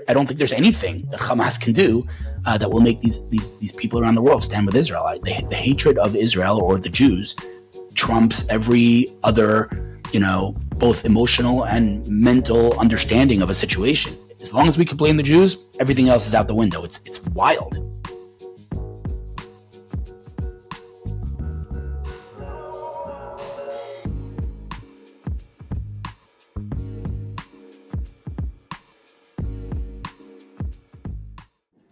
I don't think there's anything that Hamas can do that will make these people around the world stand with Israel. The hatred of Israel or the Jews trumps every other, both emotional and mental understanding of a situation. As long as we can blame the Jews, everything else is out the window. It's wild.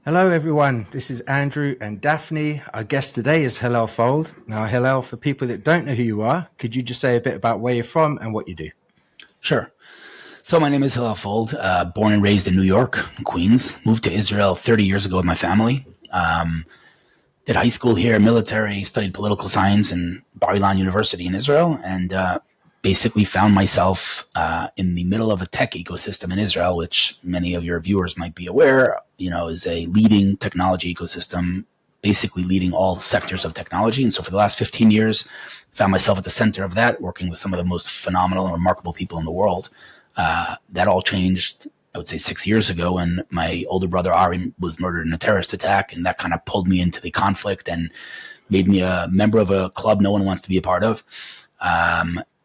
Hello everyone, this is Andrew and Daphne. Our guest today is Hillel Fuld. Now Hillel, for people that don't know who you are, could you just say a bit about where you're from and what you do? Sure. So my name is Hillel Fuld, born and raised in New York, in Queens. Moved to Israel 30 years ago with my family. Did high school here, military, studied political science in Bar Ilan University in Israel, and basically found myself in the middle of a tech ecosystem in Israel, which many of your viewers might be aware, is a leading technology ecosystem, basically leading all sectors of technology. And so for the last 15 years, found myself at the center of that, working with some of the most phenomenal and remarkable people in the world. That all changed, I would say, 6 years ago when my older brother Ari was murdered in a terrorist attack, and that kind of pulled me into the conflict and made me a member of a club no one wants to be a part of.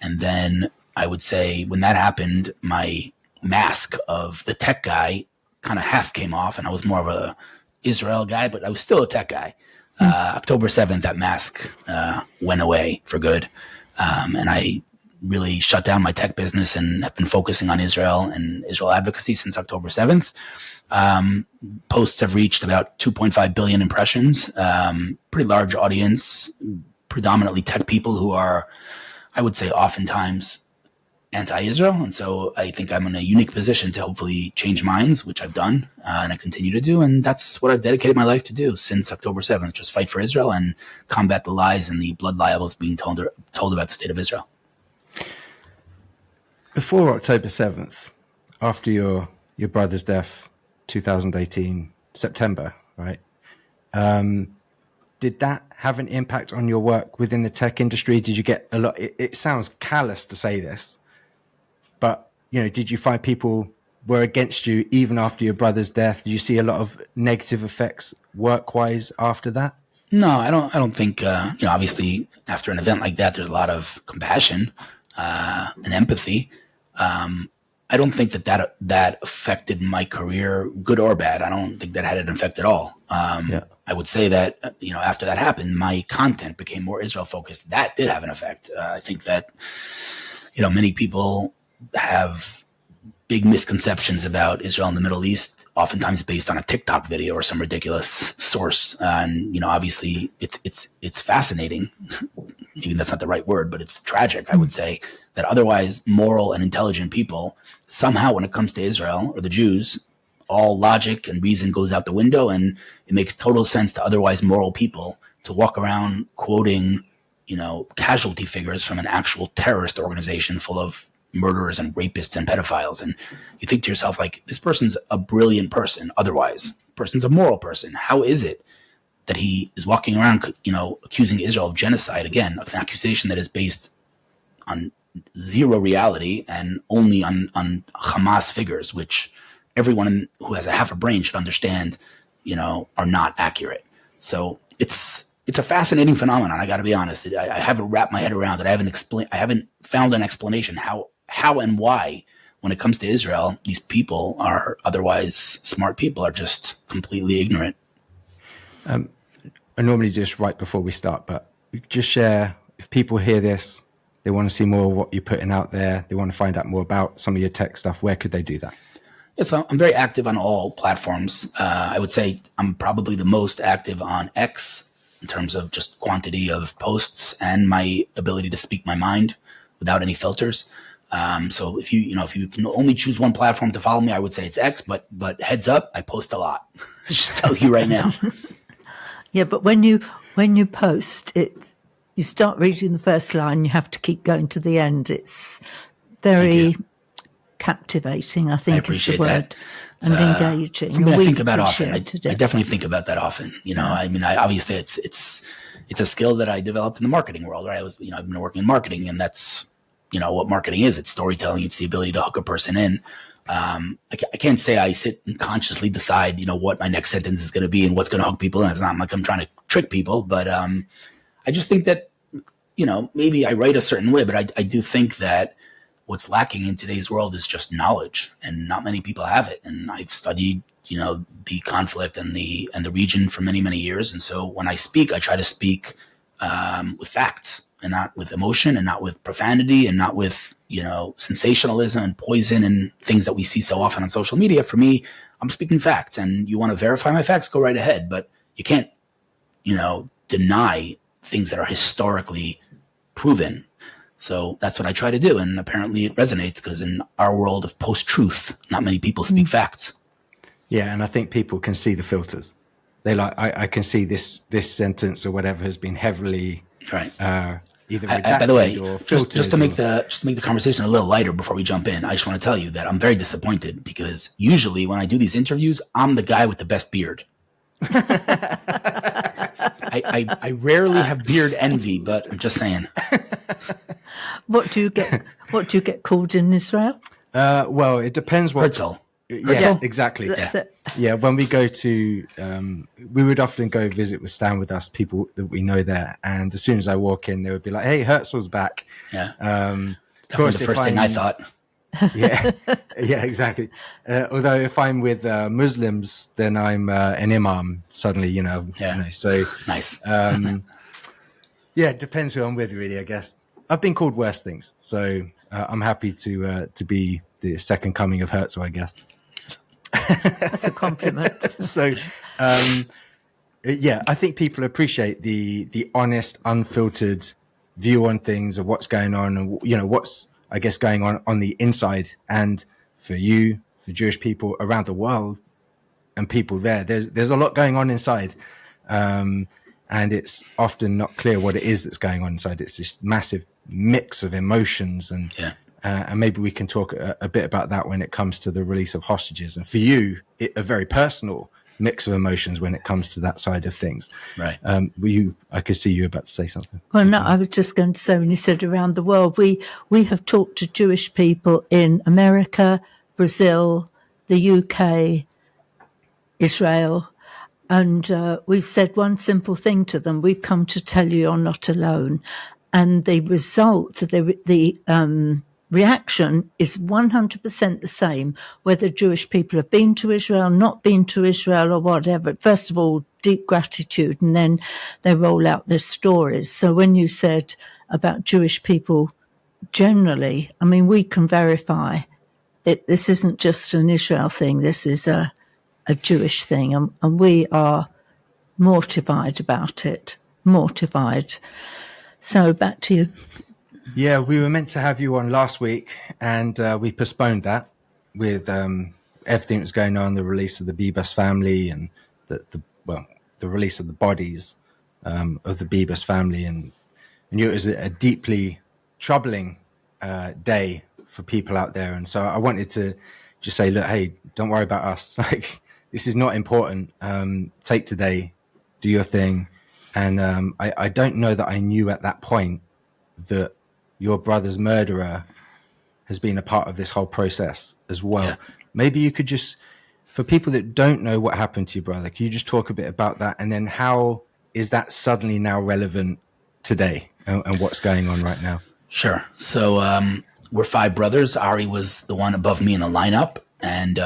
And then I would say when that happened, my mask of the tech guy kind of half came off, and I was more of a Israel guy, but I was still a tech guy. October 7th, that mask went away for good. And I really shut down my tech business and have been focusing on Israel and Israel advocacy since October 7th. Posts have reached about 2.5 billion impressions, pretty large audience, predominantly tech people who are, I would say, oftentimes anti-Israel. And so I think I'm in a unique position to hopefully change minds, which I've done and I continue to do. And that's what I've dedicated my life to do since October 7th, just fight for Israel and combat the lies and the blood libels being told about the state of Israel. Before October 7th, after your brother's death, 2018, September, right? Did that have an impact on your work within the tech industry? Did you get a lot? It sounds callous to say this, but did you find people were against you even after your brother's death? Did you see a lot of negative effects work-wise after that? No, I don't think. Obviously, after an event like that, there's a lot of compassion and empathy. I don't think that affected my career, good or bad. I don't think that had an effect at all. I would say that, after that happened, my content became more Israel focused. That did have an effect. I think that, many people have big misconceptions about Israel and the Middle East, oftentimes based on a TikTok video or some ridiculous source. And, obviously it's fascinating. Maybe that's not the right word, but it's tragic, I would say, that otherwise moral and intelligent people somehow, when it comes to Israel or the Jews, all logic and reason goes out the window, and it makes total sense to otherwise moral people to walk around quoting, casualty figures from an actual terrorist organization full of murderers and rapists and pedophiles. And you think to yourself, like, this person's a brilliant person. Otherwise, person's a moral person. How is it that he is walking around, accusing Israel of genocide? Again, an accusation that is based on zero reality and only on Hamas figures, which everyone who has a half a brain should understand, are not accurate. So it's a fascinating phenomenon. I got to be honest. I haven't wrapped my head around it. I haven't found an explanation how and why, when it comes to Israel, these people are otherwise smart people are just completely ignorant. I normally just right before we start, but just share, if people hear this, they want to see more of what you're putting out there, they want to find out more about some of your tech stuff, where could they do that? Yeah, so I'm very active on all platforms. I would say I'm probably the most active on X in terms of just quantity of posts and my ability to speak my mind without any filters. So if you can only choose one platform to follow me, I would say it's X, but heads up, I post a lot. Just tell you right now. Yeah, but when you post it, you start reading the first line, you have to keep going to the end. It's very captivating, I think is the word, and engaging. Something I think about often. I definitely think about that often. Obviously it's a skill that I developed in the marketing world, right? I've been working in marketing, and that's, what marketing is. It's storytelling. It's the ability to hook a person in. I can't say I sit and consciously decide, what my next sentence is going to be and what's going to hook people in. It's not like I'm trying to trick people, but I just think that, maybe I write a certain way, but I do think that what's lacking in today's world is just knowledge, and not many people have it. And I've studied, the conflict and the region for many, many years. And so when I speak, I try to speak with facts and not with emotion and not with profanity and not with, sensationalism and poison and things that we see so often on social media. For me, I'm speaking facts, and you want to verify my facts, go right ahead. But you can't, deny things that are historically proven. So that's what I try to do. And apparently it resonates, because in our world of post-truth, not many people speak facts. Yeah. And I think people can see the filters. They I can see this sentence or whatever has been heavily right. Either redacted by the way, or filtered. Just to make the conversation a little lighter before we jump in, I just want to tell you that I'm very disappointed, because usually when I do these interviews, I'm the guy with the best beard. I rarely have beard envy, but I'm just saying. What do you get called in Israel? Well, it depends what. Herzl. Yes, exactly. Yeah. When we go to, we would often go visit Stand With Us, people that we know there. And as soon as I walk in, they would be like, "Hey, Herzl's back." Yeah. Of course, the first thing I thought. Yeah, yeah, exactly. Although if I'm with Muslims, then I'm an imam suddenly, Yeah. So Nice. Yeah, it depends who I'm with, really, I guess. I've been called worse things, so I'm happy to be the second coming of Herzl, I guess. That's a compliment. So, yeah, I think people appreciate the honest, unfiltered view on things, of what's going on, and what's, I guess, going on the inside. And for you, for Jewish people around the world and people there's a lot going on inside, and it's often not clear what it is that's going on inside. It's this massive mix of emotions, and maybe we can talk a bit about that when it comes to the release of hostages. And for you, a very personal mix of emotions when it comes to that side of things. Right. I could see you about to say something. Well, no, I was just going to say, when you said around the world, we have talked to Jewish people in America, Brazil, the UK, Israel, and we've said one simple thing to them: we've come to tell you you're not alone. And the result, the reaction is 100% the same, whether Jewish people have been to Israel, not been to Israel, or whatever. First of all, deep gratitude, and then they roll out their stories. So when you said about Jewish people generally, I mean, we can verify it. This isn't just an Israel thing. This is a Jewish thing, and we are mortified about it. Mortified. So back to you. Yeah, we were meant to have you on last week, and we postponed that with everything that's going on, the release of the Bibas family, and the release of the bodies of the Bibas family, and it was a deeply troubling day for people out there. And so I wanted to just say, look, hey, don't worry about us. Like, this is not important. Take today, do your thing. And I don't know that I knew at that point that your brother's murderer has been a part of this whole process as well. Yeah. Maybe you could just, for people that don't know what happened to your brother, can you just talk a bit about that? And then how is that suddenly now relevant today, and what's going on right now? Sure. So we're 5 brothers. Ari was the one above me in the lineup, and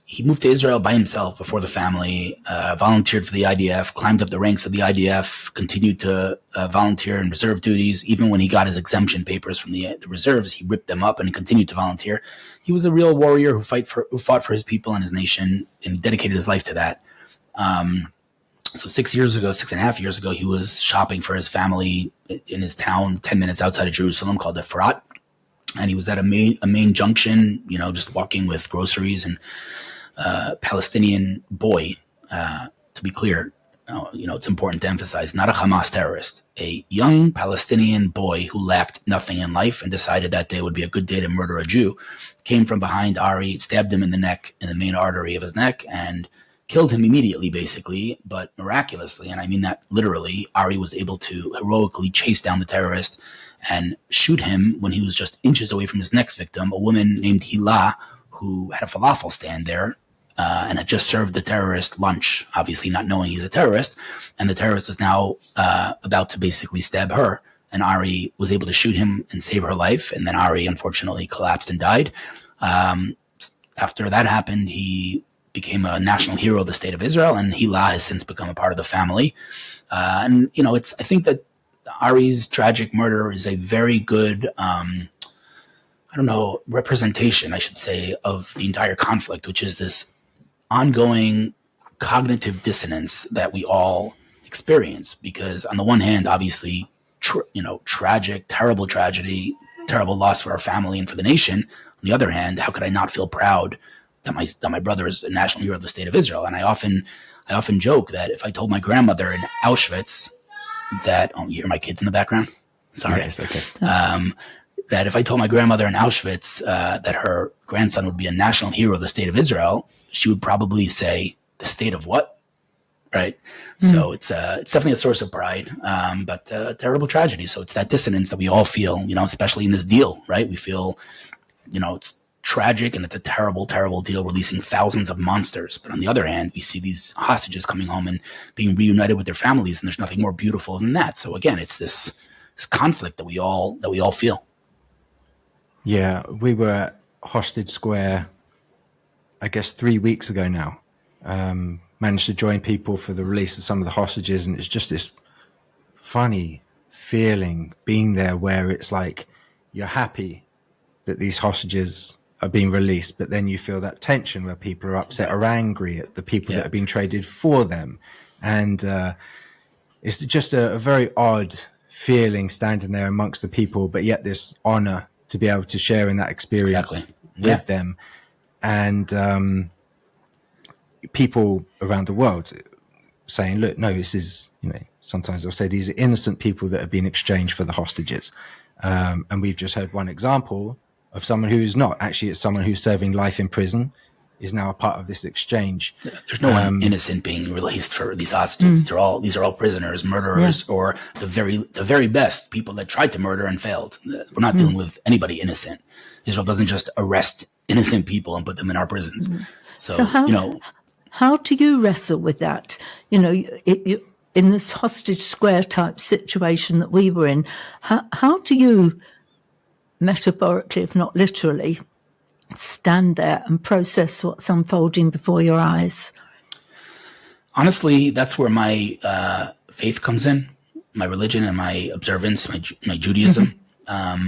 he moved to Israel by himself before the family, volunteered for the IDF, climbed up the ranks of the IDF, continued to volunteer in reserve duties. Even when he got his exemption papers from the reserves, he ripped them up and continued to volunteer. He was a real warrior who fought for his people and his nation, and dedicated his life to that. So 6.5 years ago, he was shopping for his family in his town 10 minutes outside of Jerusalem called Efrat. And he was at a main junction, just walking with groceries, and Palestinian boy, to be clear, it's important to emphasize, not a Hamas terrorist, a young Palestinian boy who lacked nothing in life and decided that day would be a good day to murder a Jew, came from behind Ari, stabbed him in the neck, in the main artery of his neck, and killed him immediately, basically. But miraculously, and I mean that literally, Ari was able to heroically chase down the terrorist and shoot him when he was just inches away from his next victim, a woman named Hillel, who had a falafel stand there and had just served the terrorist lunch, obviously not knowing he's a terrorist. And the terrorist was now about to basically stab her. And Ari was able to shoot him and save her life. And then Ari, unfortunately, collapsed and died. After that happened, he became a national hero of the state of Israel, and Hillel has since become a part of the family. And, you know, I think that Ari's tragic murder is a very good, representation, I should say, of the entire conflict, which is this ongoing cognitive dissonance that we all experience. Because on the one hand, obviously, tragic, terrible tragedy, terrible loss for our family and for the nation. On the other hand, how could I not feel proud that my brother is a national hero of the state of Israel? And I often joke that if I told my grandmother in Auschwitz that, you hear my kids in the background? Sorry. Yes, okay. That if I told my grandmother in Auschwitz that her grandson would be a national hero of the state of Israel, she would probably say, the state of what? Right. So it's definitely a source of pride, but a terrible tragedy. So it's that dissonance that we all feel, especially in this deal, right? We feel, it's tragic and it's a terrible, terrible deal, releasing thousands of monsters. But on the other hand, we see these hostages coming home and being reunited with their families, and there's nothing more beautiful than that. So again, it's this conflict that we all feel. Yeah, we were at Hostage Square, I guess 3 weeks ago now. Managed to join people for the release of some of the hostages, and it's just this funny feeling being there where it's like you're happy that these hostages are being released, but then you feel that tension where people are upset or angry at the people that have been traded for them. And it's just a very odd feeling standing there amongst the people, but yet this honor to be able to share in that experience with them. And people around the world saying, look, no, this is, sometimes they'll say these are innocent people that have been exchanged for the hostages. And we've just heard one example of someone who's not. Actually, it's someone who's serving life in prison, is now a part of this exchange. There's no one innocent being released for these hostages. These are all prisoners, murderers, or the very best people that tried to murder and failed. We're not dealing with anybody innocent. Israel doesn't just arrest innocent people and put them in our prisons. So how do you wrestle with that? In this hostage square type situation that we were in, how do you, metaphorically, if not literally, stand there and process what's unfolding before your eyes? Honestly, that's where my faith comes in, my religion and my observance, my Judaism.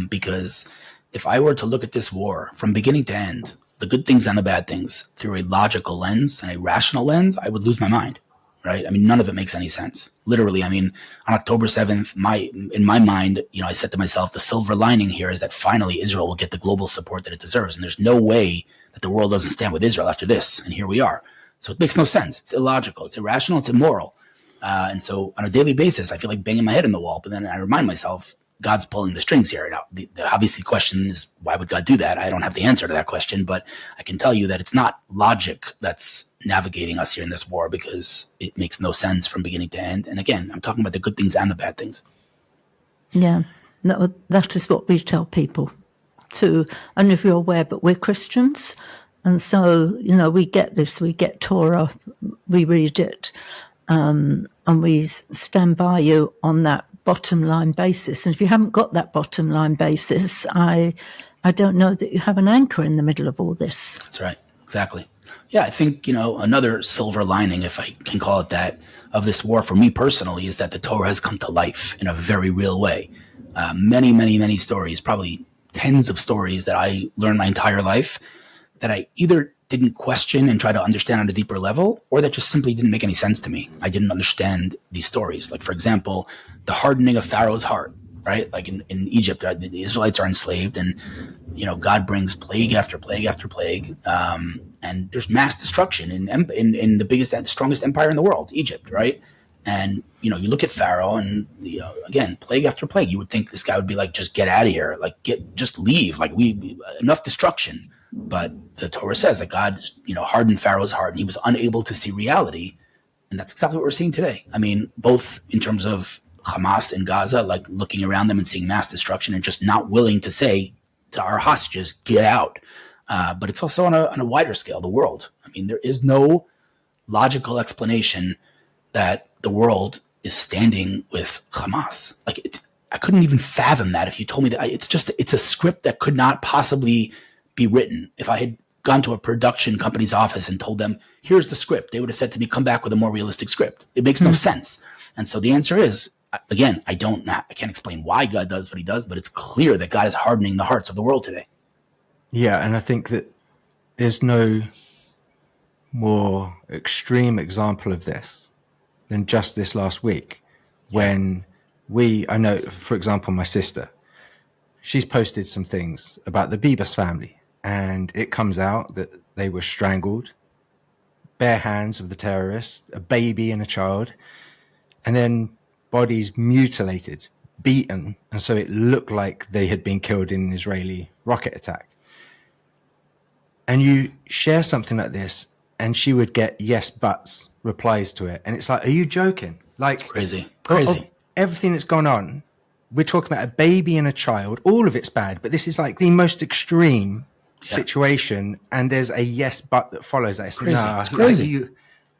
Because if I were to look at this war from beginning to end, the good things and the bad things, through a logical lens and a rational lens, I would lose my mind, right? I mean, none of it makes any sense. Literally, I mean, on October 7th, in my mind, I said to myself, the silver lining here is that finally Israel will get the global support that it deserves. And there's no way that the world doesn't stand with Israel after this. And here we are. So it makes no sense. It's illogical. It's irrational. It's immoral. And so on a daily basis, I feel like banging my head in the wall. But then I remind myself, God's pulling the strings here. Now, the obviously question is, why would God do that? I don't have the answer to that question, but I can tell you that it's not logic that's navigating us here in this war, because it makes no sense from beginning to end. And again, I'm talking about the good things and the bad things. Yeah, that is what we tell people too. I don't know if you're aware, but we're Christians. And so, we get this, we get Torah, we read it, and we stand by you on that bottom line basis. And if you haven't got that bottom line basis, I don't know that you have an anchor in the middle of all this. That's right. Exactly. Yeah, I think, another silver lining, if I can call it that, of this war for me personally is that the Torah has come to life in a very real way. Many, many, many stories, probably tens of stories that I learned my entire life that I either didn't question and try to understand on a deeper level, or that just simply didn't make any sense to me. I didn't understand these stories. Like, for example, the hardening of Pharaoh's heart, right? Like in Egypt, the Israelites are enslaved, and, God brings plague after plague after plague. And there's mass destruction in the biggest and strongest empire in the world, Egypt, right? And, you look at Pharaoh and, again, plague after plague. You would think this guy would be like, just get out of here. Like, just leave. Like, enough destruction. But the Torah says that God, hardened Pharaoh's heart, and he was unable to see reality. And that's exactly what we're seeing today. I mean, both in terms of Hamas in Gaza, like looking around them and seeing mass destruction and just not willing to say to our hostages, get out. but it's also on a wider scale, the world. I mean, there is no logical explanation that the world is standing with Hamas. I couldn't even fathom that if you told me that. It's a script that could not possibly be written. If I had gone to a production company's office and told them, here's the script, they would have said to me, come back with a more realistic script. It makes no sense. And so the answer is, again, I can't explain why God does what he does, but it's clear that God is hardening the hearts of the world today. Yeah, and I think that there's no more extreme example of this than just this last week when I know, for example, my sister, she's posted some things about the Bibas family, and it comes out that they were strangled, bare hands of the terrorists, a baby and a child, and then bodies mutilated, beaten, and so it looked like they had been killed in an Israeli rocket attack. And you share something like this, and she would get yes buts replies to it, and it's like, are you joking? Like, it's crazy. Of everything that's gone on, we're talking about a baby and a child. All of it's bad, but this is like the most extreme situation, and there's a yes but that follows that. It's crazy. It's crazy.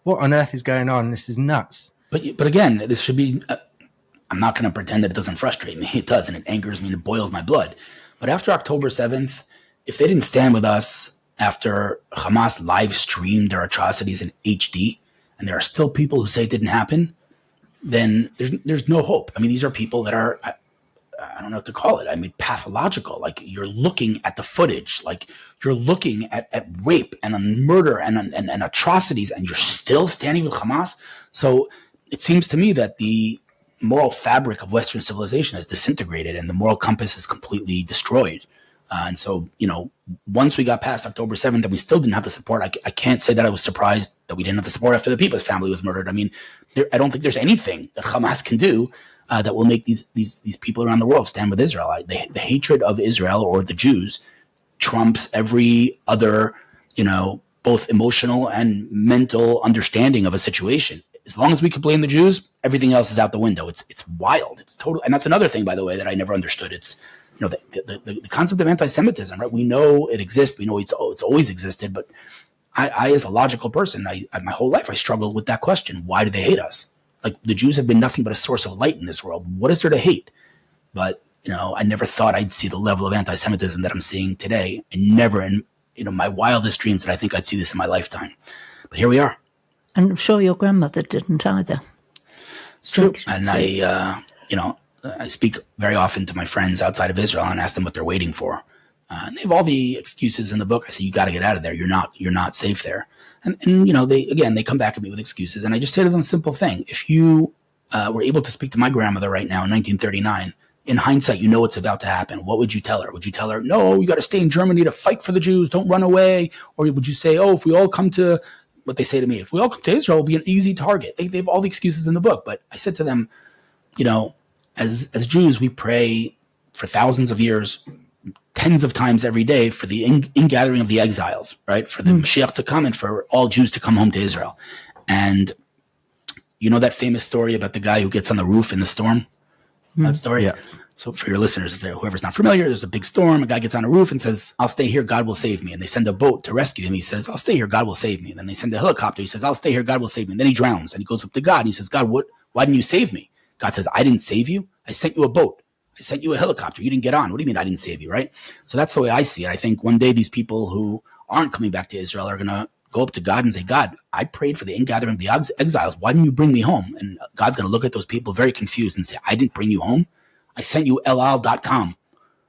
What on earth is going on? This is nuts. But again, this should be. I'm not going to pretend that it doesn't frustrate me. It does, and it angers me and it boils my blood. But after October 7th, if they didn't stand with us after Hamas live streamed their atrocities in HD, and there are still people who say it didn't happen, then there's no hope. I mean, these are people that are, I don't know what to call it. I mean, pathological. Like, you're looking at the footage, like you're looking at rape and murder and atrocities, and you're still standing with Hamas. So it seems to me that the moral fabric of Western civilization has disintegrated and the moral compass is completely destroyed. And so, once we got past October 7th and we still didn't have the support, I can't say that I was surprised that we didn't have the support after the People's family was murdered. I mean, I don't think there's anything that Hamas can do that will make these people around the world stand with Israel. The hatred of Israel or the Jews trumps every other, both emotional and mental understanding of a situation. As long as we can blame the Jews, everything else is out the window. It's wild. It's total. And that's another thing, by the way, that I never understood. It's, the concept of anti-Semitism, right? We know it exists. We know it's always existed. But I as a logical person, my whole life, I struggled with that question. Why do they hate us? Like, the Jews have been nothing but a source of light in this world. What is there to hate? But, I never thought I'd see the level of anti-Semitism that I'm seeing today. I never, in my wildest dreams, did I think I'd see this in my lifetime. But here we are. And I'm sure your grandmother didn't either. It's true. And I speak very often to my friends outside of Israel and ask them what they're waiting for. And they have all the excuses in the book. I say, you got to get out of there. You're not safe there. And they come back at me with excuses. And I just say to them a simple thing. If you were able to speak to my grandmother right now in 1939, in hindsight, what's about to happen. What would you tell her? Would you tell her, no, you got to stay in Germany to fight for the Jews. Don't run away. Or would you say, if we all come to what they say to me, if we all come to Israel, we'll be an easy target. They have all the excuses in the book. But I said to them, as Jews, we pray for thousands of years, tens of times every day, for the ingathering of the exiles, right? For the Mashiach to come and for all Jews to come home to Israel. And that famous story about the guy who gets on the roof in the storm? That story? Yeah. So for your listeners, whoever's not familiar, there's a big storm. A guy gets on a roof and says, I'll stay here, God will save me. And they send a boat to rescue him. He says, I'll stay here, God will save me. And then they send a helicopter. He says, I'll stay here, God will save me. And then he drowns and he goes up to God and he says, God, why didn't you save me? God says, I didn't save you. I sent you a boat. I sent you a helicopter. You didn't get on. What do you mean I didn't save you, right? So that's the way I see it. I think one day these people who aren't coming back to Israel are going to go up to God and say, God, I prayed for the ingathering of the exiles. Why didn't you bring me home? And God's going to look at those people very confused and say, I didn't bring you home. I sent you elal.com.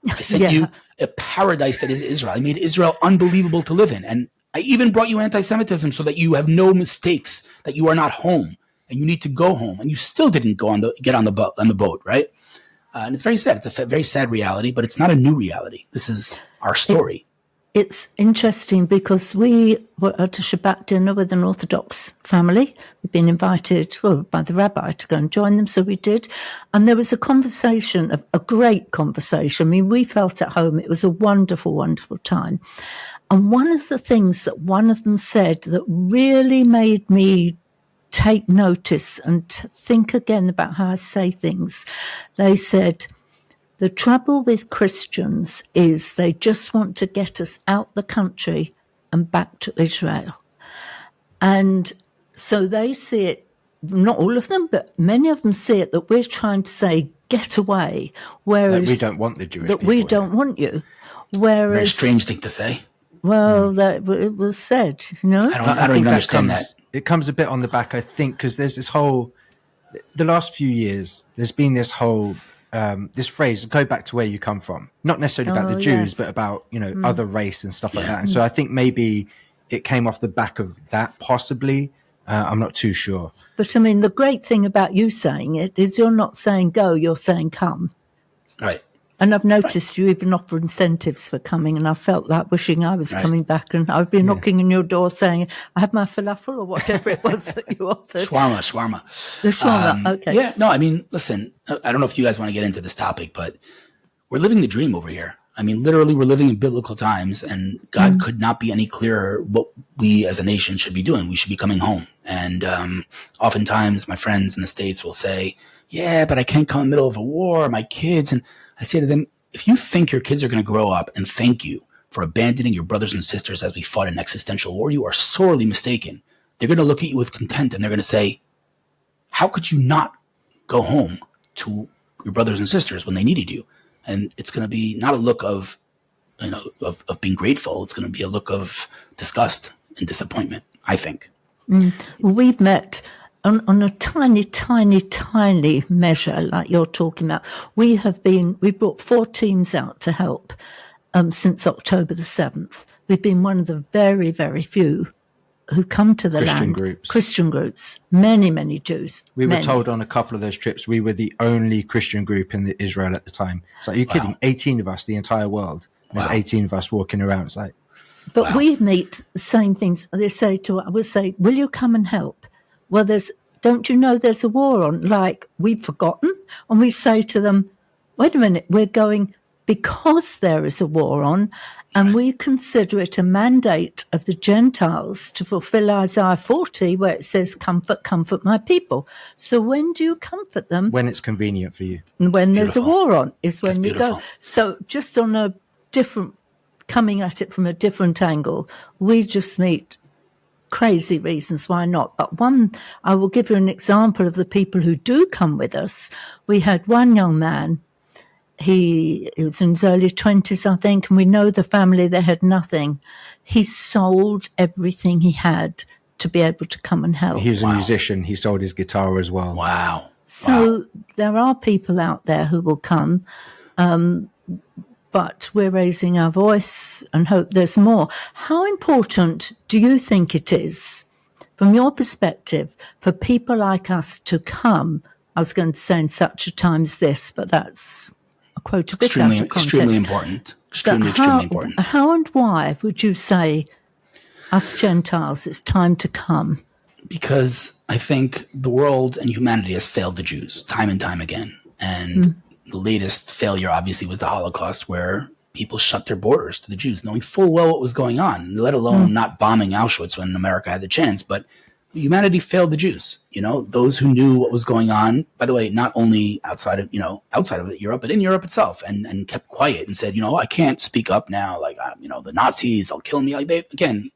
I sent you a paradise that is Israel. I made Israel unbelievable to live in. And I even brought you anti-Semitism so that you have no mistakes, that you are not home and you need to go home. And you still didn't get on the boat, right? And it's very sad. It's a very sad reality, but it's not a new reality. This is our story. It's interesting because we were at a Shabbat dinner with an Orthodox family. We'd been invited by the rabbi to go and join them, so we did. And there was a conversation, a great conversation. I mean, we felt at home. It was a wonderful, wonderful time. And one of the things that one of them said that really made me take notice and think again about how I say things, they said, The trouble with Christians is they just want to get us out the country and back to Israel. And so they see it, not all of them, but many of them see it that we're trying to say, get away. Whereas Like we don't want the Jewish people we here. don't want you. Whereas, Very strange thing to say. well, that it was said, you know. I don't even understand that. It comes a bit on the back, I think, because there's this whole, the last few years, there's been this whole, this phrase, go back to where you come from. Not necessarily about the Jews, Yes. but about, other race and stuff like that. And so I think maybe it came off the back of that, possibly. I'm not too sure. But I mean, the great thing about you saying it is you're not saying go, you're saying come. Right. And I've noticed you even offer incentives for coming, and I felt like wishing I was coming back, and I'd be knocking on your door saying, I have my falafel or whatever it was that you offered. Shawarma. The shawarma, okay. Yeah, no, I mean, listen, I don't know if you guys want to get into this topic, but we're living the dream over here. I mean, literally, we're living in biblical times, and God could not be any clearer what we as a nation should be doing. We should be coming home. And oftentimes, my friends in the States will say, yeah, but I can't come in the middle of a war, my kids. And I say to them, if you think your kids are going to grow up and thank you for abandoning your brothers and sisters as we fought an existential war, you are sorely mistaken. They're going to look at you with contempt, and they're going to say, how could you not go home to your brothers and sisters when they needed you? And it's going to be not a look of, of being grateful. It's going to be a look of disgust and disappointment, I think. Well, we've met on a tiny, tiny, tiny measure, like you're talking about. We brought 4 teams out to help since October the 7th. We've been one of the very, very few who come to the land. Christian groups. Many, many Jews. We were told on a couple of those trips we were the only Christian group in Israel at the time. It's like, are you kidding? 18 of us, the entire world. There's 18 of us walking around. It's like, but we meet the same things. They say we'll say, will you come and help? Well, don't you know there's a war on? Like, we've forgotten. And we say to them, wait a minute, we're going because there is a war on, and we consider it a mandate of the Gentiles to fulfill Isaiah 40, where it says, comfort, comfort my people. So when do you comfort them? when it's convenient for you. And when there's a war on is when you beautiful. go. So just on a different, coming at it from a different angle, we just meet crazy reasons why not. But I will give you an example of the people who do come with us. We had one young man. He was in his early 20s, I think, and we know the family, they had nothing. He sold everything he had to be able to come and help. He was a musician. He sold his guitar as well. Wow. So there are people out there who will come, but we're raising our voice and hope there's more. How important do you think it is, from your perspective, for people like us to come? I was going to say in such a time as this, but that's a quote a bit out of context. Extremely important. Extremely important. How and why would you say, us Gentiles, it's time to come? Because I think the world and humanity has failed the Jews time and time again. And the latest failure, obviously, was the Holocaust, where people shut their borders to the Jews, knowing full well what was going on, let alone not bombing Auschwitz when America had the chance. But humanity failed the Jews, those who knew what was going on, by the way, not only outside of Europe, but in Europe itself, and kept quiet and said, I can't speak up now. Like, the Nazis, they'll kill me. Like, again,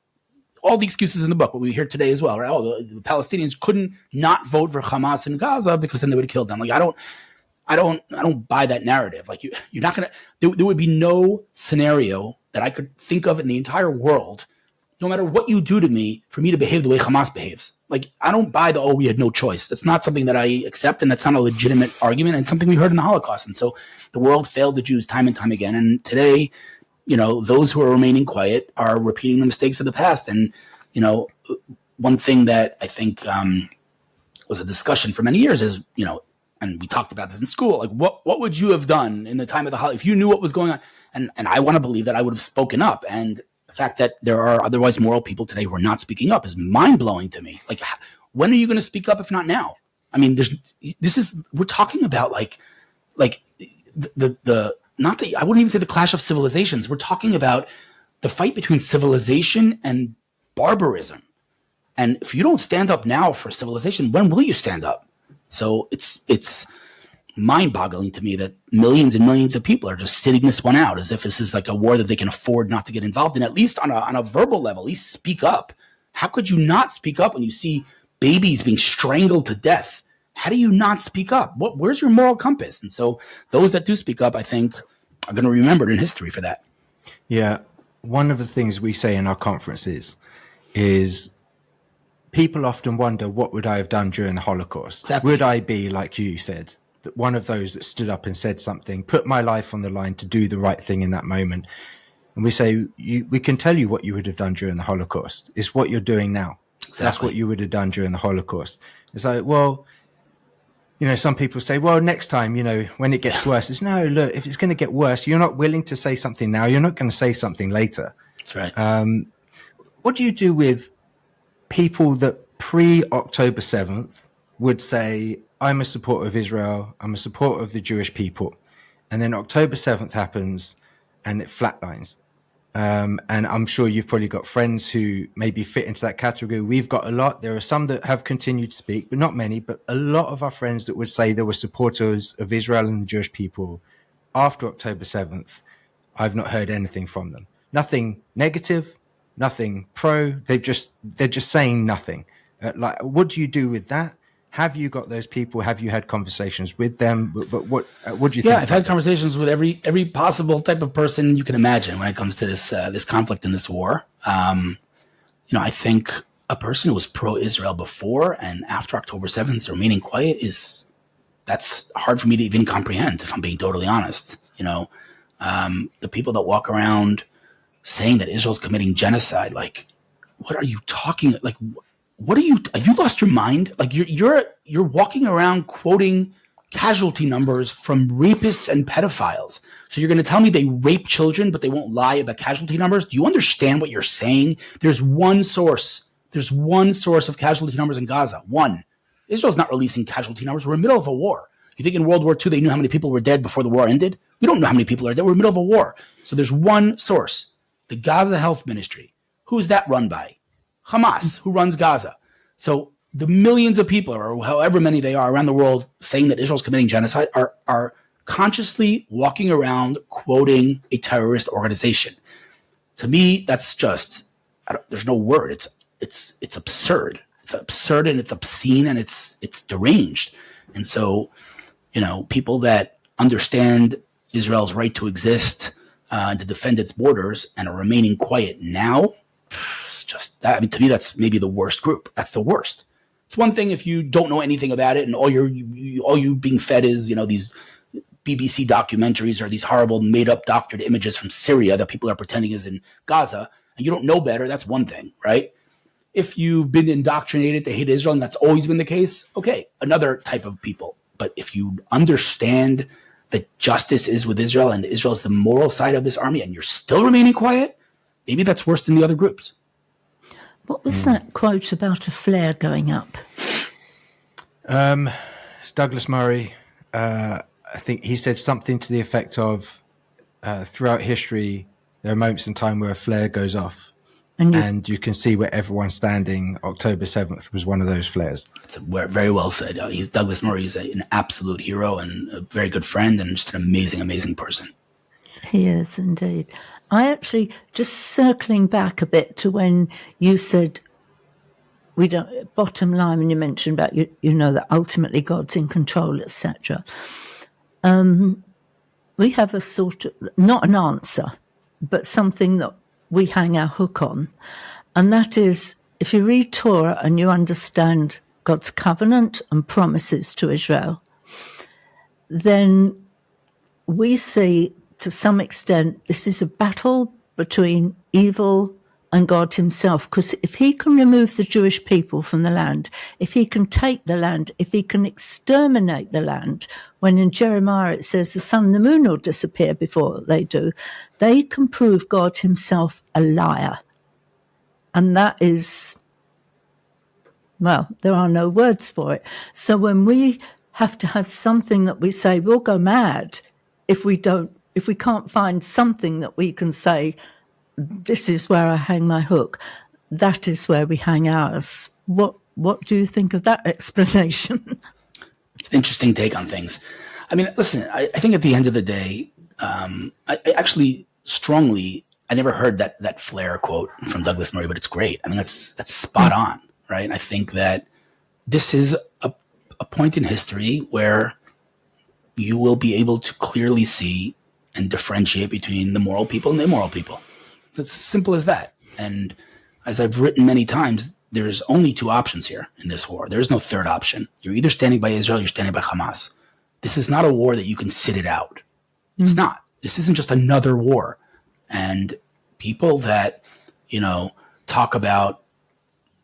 all the excuses in the book, what we hear today as well, right? Oh, the Palestinians couldn't not vote for Hamas in Gaza because then they would have killed them. Like, I don't buy that narrative. Like, you're not going to, there would be no scenario that I could think of in the entire world, no matter what you do to me, for me to behave the way Hamas behaves. Like, I don't buy we had no choice. That's not something that I accept, and that's not a legitimate argument, and something we heard in the Holocaust. And so the world failed the Jews time and time again. And today, those who are remaining quiet are repeating the mistakes of the past. And, one thing that I think was a discussion for many years is, and we talked about this in school, like, what would you have done in the time of the Holocaust if you knew what was going on? And I want to believe that I would have spoken up. And the fact that there are otherwise moral people today who are not speaking up is mind-blowing to me. Like, when are you going to speak up if not now? I mean, we're talking about I wouldn't even say the clash of civilizations. We're talking about the fight between civilization and barbarism. And if you don't stand up now for civilization, when will you stand up? So it's mind-boggling to me that millions and millions of people are just sitting this one out as if this is like a war that they can afford not to get involved in, at least on a verbal level. At least speak up. How could you not speak up when you see babies being strangled to death? How do you not speak up? Where's your moral compass? And so those that do speak up, I think, are going to be remembered in history for that. Yeah. One of the things we say in our conferences is people often wonder, what would I have done during the Holocaust? Exactly. Would I be, like you said, one of those that stood up and said something, put my life on the line to do the right thing in that moment? And we say, we can tell you what you would have done during the Holocaust. It's what you're doing now. Exactly. That's what you would have done during the Holocaust. It's like, well, some people say, well, next time, when it gets worse, it's no, look, if it's going to get worse, you're not willing to say something now. You're not going to say something later. That's right. What do you do with people that pre-October 7th would say, I'm a supporter of Israel, I'm a supporter of the Jewish people. And then October 7th happens and it flatlines. And I'm sure you've probably got friends who maybe fit into that category. We've got a lot. There are some that have continued to speak, but not many. But a lot of our friends that would say they were supporters of Israel and the Jewish people after October 7th, I've not heard anything from them. Nothing negative, nothing pro. They're just saying nothing. What do you do with that? Have you got those people? Have you had conversations with them? But what do you think? Yeah, I've had conversations with every possible type of person you can imagine when it comes to this conflict and this war. I think a person who was pro-Israel before and after October 7th remaining quiet that's hard for me to even comprehend, if I'm being totally honest. The people that walk around saying that Israel's committing genocide, like, what are you talking? Like, have you lost your mind? Like you're walking around quoting casualty numbers from rapists and pedophiles. So you're going to tell me they rape children, but they won't lie about casualty numbers? Do you understand what you're saying? There's one source of casualty numbers in Gaza. One. Israel's not releasing casualty numbers. We're in the middle of a war. You think in World War II they knew how many people were dead before the war ended? We don't know how many people are dead. We're in the middle of a war. So there's one source, the Gaza Health Ministry. Who's that run by? Hamas, who runs Gaza. So the millions of people, or however many they are around the world, saying that Israel's committing genocide are consciously walking around quoting a terrorist organization. To me, that's just, there's no word. It's absurd. It's absurd and it's obscene and it's deranged. And so, people that understand Israel's right to exist and to defend its borders and are remaining quiet now, just that. I mean, to me, that's maybe the worst group. That's the worst. It's one thing if you don't know anything about it and all you being fed is, these BBC documentaries or these horrible made up doctored images from Syria that people are pretending is in Gaza, and you don't know better. That's one thing, right? If you've been indoctrinated to hate Israel and that's always been the case, okay, another type of people. But if you understand that justice is with Israel and Israel is the moral side of this army and you're still remaining quiet, maybe that's worse than the other groups. What was that quote about a flare going up? It's Douglas Murray. I think he said something to the effect of, throughout history, there are moments in time where a flare goes off. And you can see where everyone's standing. October 7th was one of those flares. It's very well said. Douglas Murray is an absolute hero and a very good friend and just an amazing, amazing person. He is indeed. I actually, just circling back a bit to when you said, bottom line, when you mentioned about, that ultimately God's in control, etc. We have a sort of, not an answer, but something that we hang our hook on. And that is, if you read Torah and you understand God's covenant and promises to Israel, then we see, to some extent, this is a battle between evil and God himself. Because if he can remove the Jewish people from the land, if he can take the land, if he can exterminate the land, when in Jeremiah it says the sun and the moon will disappear before they do, they can prove God himself a liar. And that is, well, there are no words for it. So when we have to have something that we say, we'll go mad if we can't find something that we can say, this is where I hang my hook. That is where we hang ours. What do you think of that explanation? It's an interesting take on things. I mean, listen, I think at the end of the day, I actually strongly, I never heard that Flair quote from Douglas Murray, but it's great. I mean, that's spot on, right? I think that this is a point in history where you will be able to clearly see and differentiate between the moral people and the immoral people. It's as simple as that. And as I've written many times, there's only two options here in this war. There is no third option. You're either standing by Israel or you're standing by Hamas. This is not a war that you can sit it out. It's not. This isn't just another war. And people that, talk about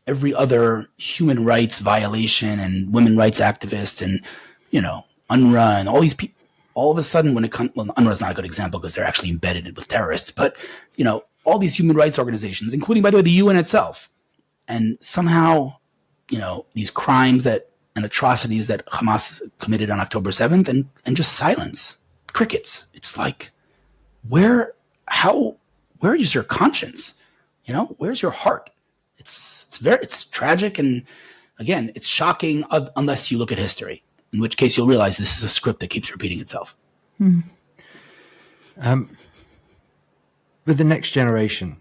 every other human rights violation and women rights activists and, UNRWA and all these people, all of a sudden when it comes, well, UNRWA is not a good example because they're actually embedded with terrorists, but, all these human rights organizations, including, by the way, the UN itself, and somehow, these crimes and atrocities that Hamas committed on October 7th and just silence, crickets. It's like, where is your conscience? Where's your heart? It's tragic. And again, it's shocking unless you look at history, in which case you'll realize this is a script that keeps repeating itself. With the next generation,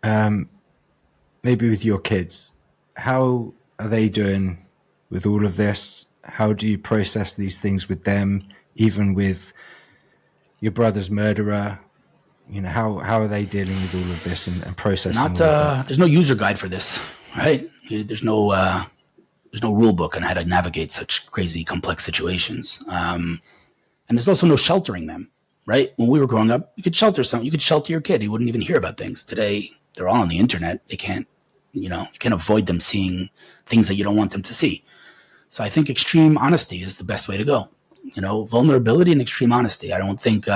maybe with your kids, how are they doing with all of this? How do you process these things with them, even with your brother's murderer? How are they dealing with all of this and processing all of that? There's no user guide for this, right? There's no rule book on how to navigate such crazy, complex situations. And there's also no sheltering them, right? When we were growing up, you could shelter your kid. He wouldn't even hear about things. Today, they're all on the internet. They can't, you can't avoid them seeing things that you don't want them to see. So I think extreme honesty is the best way to go. Vulnerability and extreme honesty. I think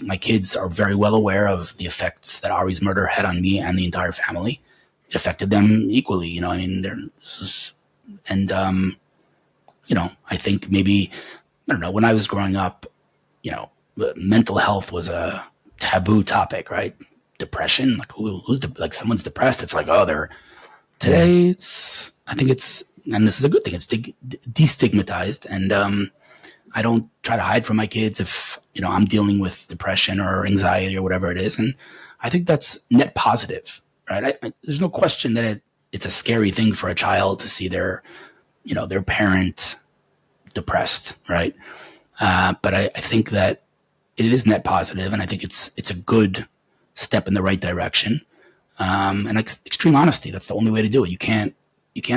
my kids are very well aware of the effects that Ari's murder had on me and the entire family. It affected them equally. I think maybe, I don't know, when I was growing up, mental health was a taboo topic, right? Depression, like someone's depressed. It's like, today and this is a good thing. It's destigmatized. And, I don't try to hide from my kids if, I'm dealing with depression or anxiety or whatever it is. And I think that's net positive, right? There's no question that it's a scary thing for a child to see their parent depressed, right? But I think that it is net positive, and I think it's a good step in the right direction. And extreme honesty, that's the only way to do it. You can't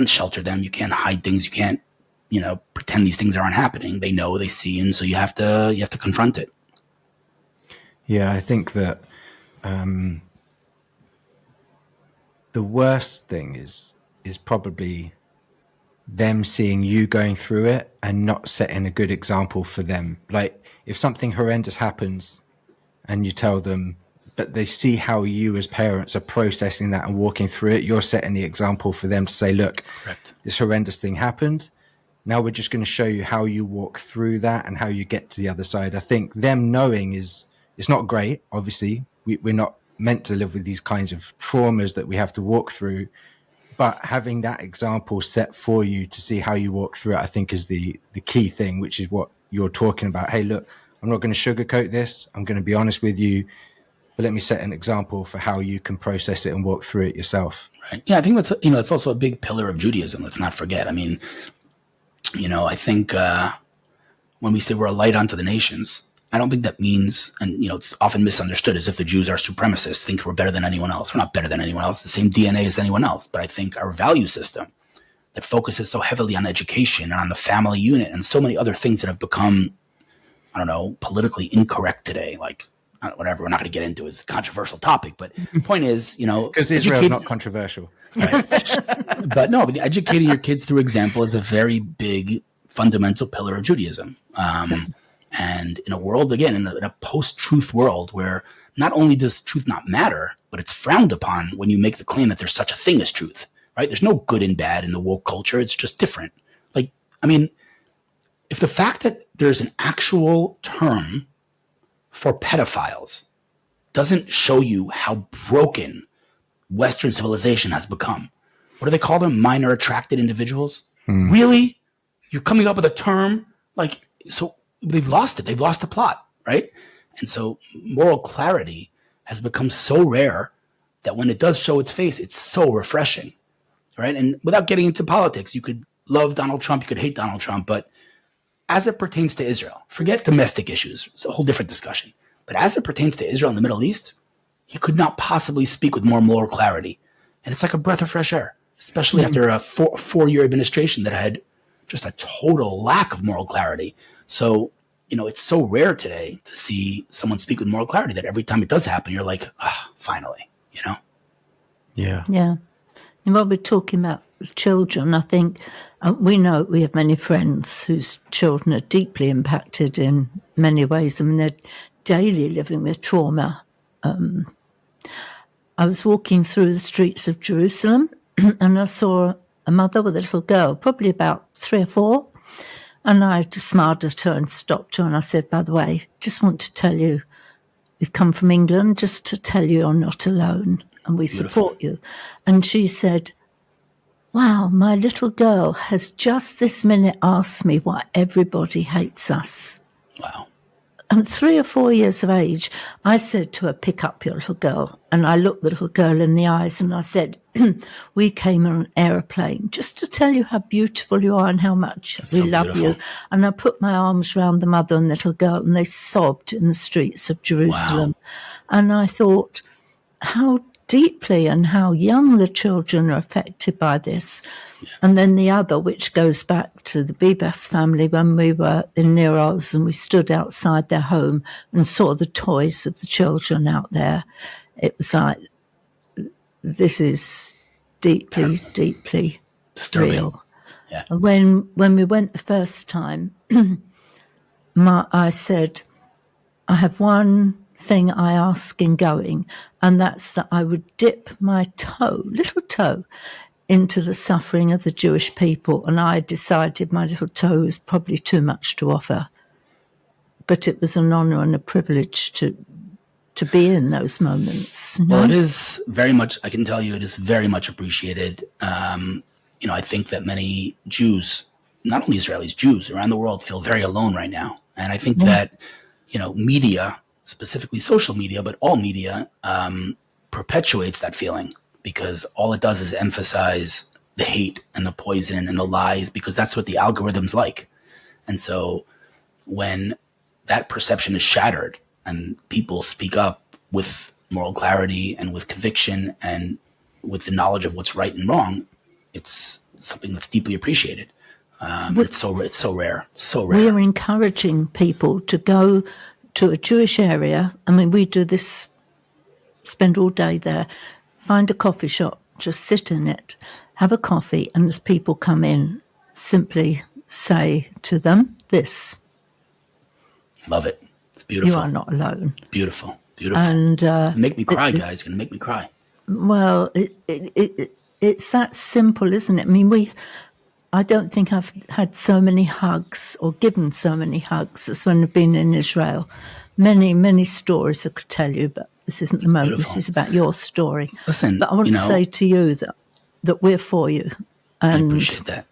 shelter them. You can't hide things. You can't, pretend these things aren't happening. They know, they see, and so you have to confront it. Yeah, I think that the worst thing is probably them seeing you going through it and not setting a good example for them. Like, if something horrendous happens and you tell them, but they see how you as parents are processing that and walking through it, you're setting the example for them to say, look, Correct. This horrendous thing happened. Now we're just going to show you how you walk through that and how you get to the other side. I think them knowing it's not great. Obviously, we're not meant to live with these kinds of traumas that we have to walk through, but having that example set for you to see how you walk through it, I think is the key thing, which is what you're talking about. Hey, look, I'm not going to sugarcoat this. I'm going to be honest with you, but let me set an example for how you can process it and walk through it yourself. Right. Yeah, I think that's, it's also a big pillar of Judaism. Let's not forget. I mean, I think when we say we're a light unto the nations, I don't think that means, and it's often misunderstood as if the Jews are supremacists, think we're better than anyone else. We're not better than anyone else, the same DNA as anyone else. But I think our value system that focuses so heavily on education and on the family unit and so many other things that have become, I don't know, politically incorrect today, like whatever, we're not going to get into it. It's a controversial topic, but the point is, because Israel's not controversial. Right? But educating your kids through example is a very big fundamental pillar of Judaism. And in a world, again, in a post-truth world where not only does truth not matter, but it's frowned upon when you make the claim that there's such a thing as truth, right? There's no good and bad in the woke culture. It's just different. If the fact that there's an actual term for pedophiles doesn't show you how broken Western civilization has become. What do they call them? Minor attracted individuals? Really? You're coming up with a term Like, so they've lost it. They've lost the plot, right? And so moral clarity has become so rare that when it does show its face, it's so refreshing, right? And without getting into politics, you could love Donald Trump, you could hate Donald Trump, but as it pertains to Israel, forget domestic issues. It's a whole different discussion. But as it pertains to Israel and the Middle East, he could not possibly speak with more moral clarity. And it's like a breath of fresh air, especially after a four-year administration that had just a total lack of moral clarity. So, it's so rare today to see someone speak with moral clarity that every time it does happen, you're like, finally, Yeah. Yeah. And while we're talking about children, I think we know we have many friends whose children are deeply impacted in many ways. I mean, they're daily living with trauma. I was walking through the streets of Jerusalem and I saw a mother with a little girl, probably about 3 or 4. And I just smiled at her and stopped her and I said, by the way, just want to tell you, we've come from England just to tell you you're not alone and we support you. And she said, wow, my little girl has just this minute asked me why everybody hates us. Wow. I'm 3 or 4 years of age. I said to her, pick up your little girl. And I looked the little girl in the eyes and I said, we came on an aeroplane just to tell you how beautiful you are and how much we love you. And I put my arms around the mother and little girl and they sobbed in the streets of Jerusalem. Wow. And I thought, how deeply and how young the children are affected by this. Yeah. And then the other, which goes back to the Bibas family when we were in Nir Oz and we stood outside their home and saw the toys of the children out there. It was like, this is deeply, deeply disturbing. Real. Yeah. When we went the first time, I said, I have one thing I ask in going, and that's that I would dip my little toe, into the suffering of the Jewish people. And I decided my little toe was probably too much to offer. But it was an honor and a privilege to be in those moments. No? Well, it is very much, I can tell you, it is very much appreciated. I think that many Jews, not only Israelis, Jews around the world feel very alone right now. And I think that, media, specifically social media, but all media, perpetuates that feeling because all it does is emphasize the hate and the poison and the lies because that's what the algorithms like. And so when that perception is shattered and people speak up with moral clarity and with conviction and with the knowledge of what's right and wrong, it's something that's deeply appreciated. It's so rare. We're encouraging people to go to a Jewish area. I mean, we do this, spend all day there, find a coffee shop, just sit in it, have a coffee, and as people come in, simply say to them this. Love it. It's beautiful. You are not alone. Beautiful. And make me cry, guys. You're going to make me cry. Well, it's that simple, isn't it? I mean, I don't think I've had so many hugs or given so many hugs as when I've been in Israel. Many, many stories I could tell you, but this isn't the moment. Beautiful. This is about your story. Listen, but I want to say to you that we're for you. And I appreciate that.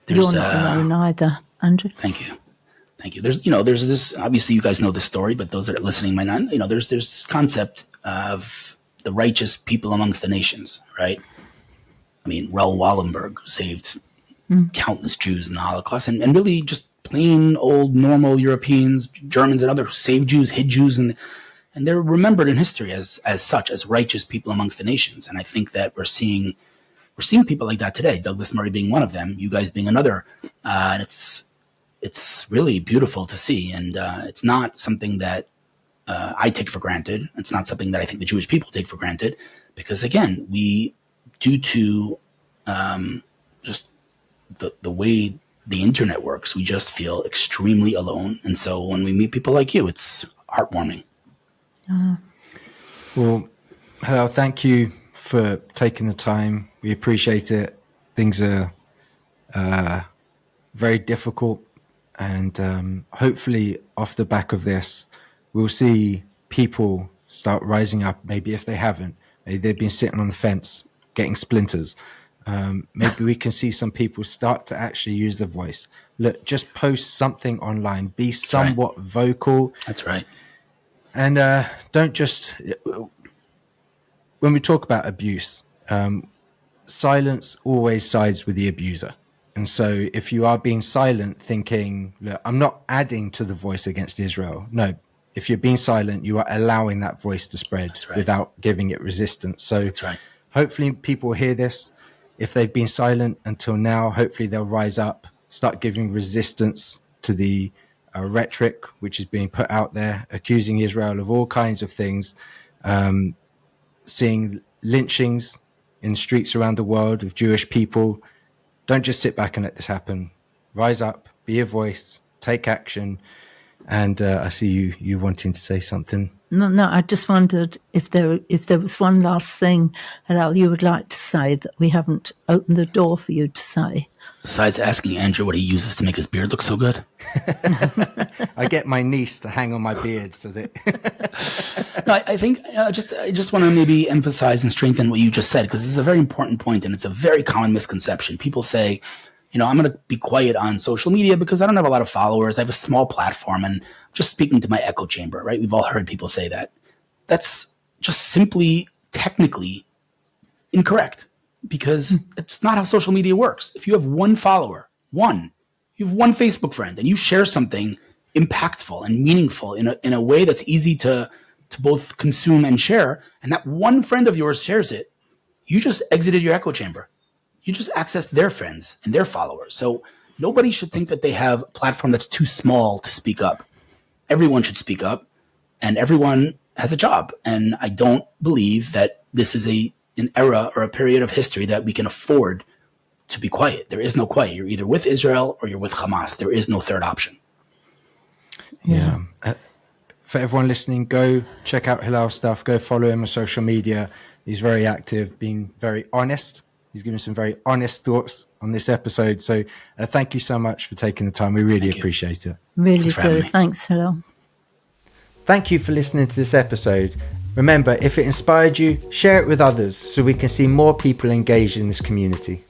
You're not alone either, Andrew. Thank you. There's this, obviously you guys know this story, but those that are listening might not, there's this concept of the righteous people amongst the nations, right? I mean, Raoul Wallenberg saved countless Jews in the Holocaust and really just plain old normal Europeans, Germans and others who saved Jews, hid Jews, and they're remembered in history as such, as righteous people amongst the nations. And I think that we're seeing people like that today, Douglas Murray being one of them, you guys being another. And it's really beautiful to see. And it's not something that I take for granted. It's not something that I think the Jewish people take for granted because, again, due to just the way the internet works, we just feel extremely alone. And so when we meet people like you, it's heartwarming. Well, Hillel, thank you for taking the time. We appreciate it. Things are very difficult. And hopefully off the back of this, we'll see people start rising up. Maybe if they haven't, maybe they've been sitting on the fence, getting splinters. maybe we can see some people start to actually use the voice. Look, just post something online, be somewhat vocal. That's right. And don't just, when we talk about abuse, silence always sides with the abuser. And so if you are being silent, thinking, look, I'm not adding to the voice against Israel. No, if you're being silent, you are allowing that voice to spread without giving it resistance. So hopefully people hear this. If they've been silent until now, hopefully they'll rise up, start giving resistance to the rhetoric which is being put out there, accusing Israel of all kinds of things, seeing lynchings in streets around the world of Jewish people. Don't just sit back and let this happen. Rise up, be a voice, take action. And I see you wanting to say something. No, I just wondered if there was one last thing, Hillel, you would like to say that we haven't opened the door for you to say. Besides asking Andrew what he uses to make his beard look so good. I get my niece to hang on my beard so that. No, I think I just want to maybe emphasize and strengthen what you just said, because it's a very important point and it's a very common misconception. People say, I'm going to be quiet on social media because I don't have a lot of followers. I have a small platform and I'm just speaking to my echo chamber, right? We've all heard people say that. That's just simply technically incorrect, because it's not how social media works. If you have one follower, you have one Facebook friend, and you share something impactful and meaningful in a way that's easy to both consume and share, and that one friend of yours shares it, you just exited your echo chamber. You just accessed their friends and their followers. So nobody should think that they have a platform that's too small to speak up. Everyone should speak up, and everyone has a job. And I don't believe that this is an era or a period of history that we can afford to be quiet. There is no quiet. You're either with Israel or you're with Hamas. There is no third option. Yeah. For everyone listening, go check out Hillel's stuff. Go follow him on social media. He's very active, being very honest. He's given some very honest thoughts on this episode. So thank you so much for taking the time. We really appreciate it. Really do. Thanks, Hillel. Thank you for listening to this episode. Remember, if it inspired you, share it with others so we can see more people engaged in this community.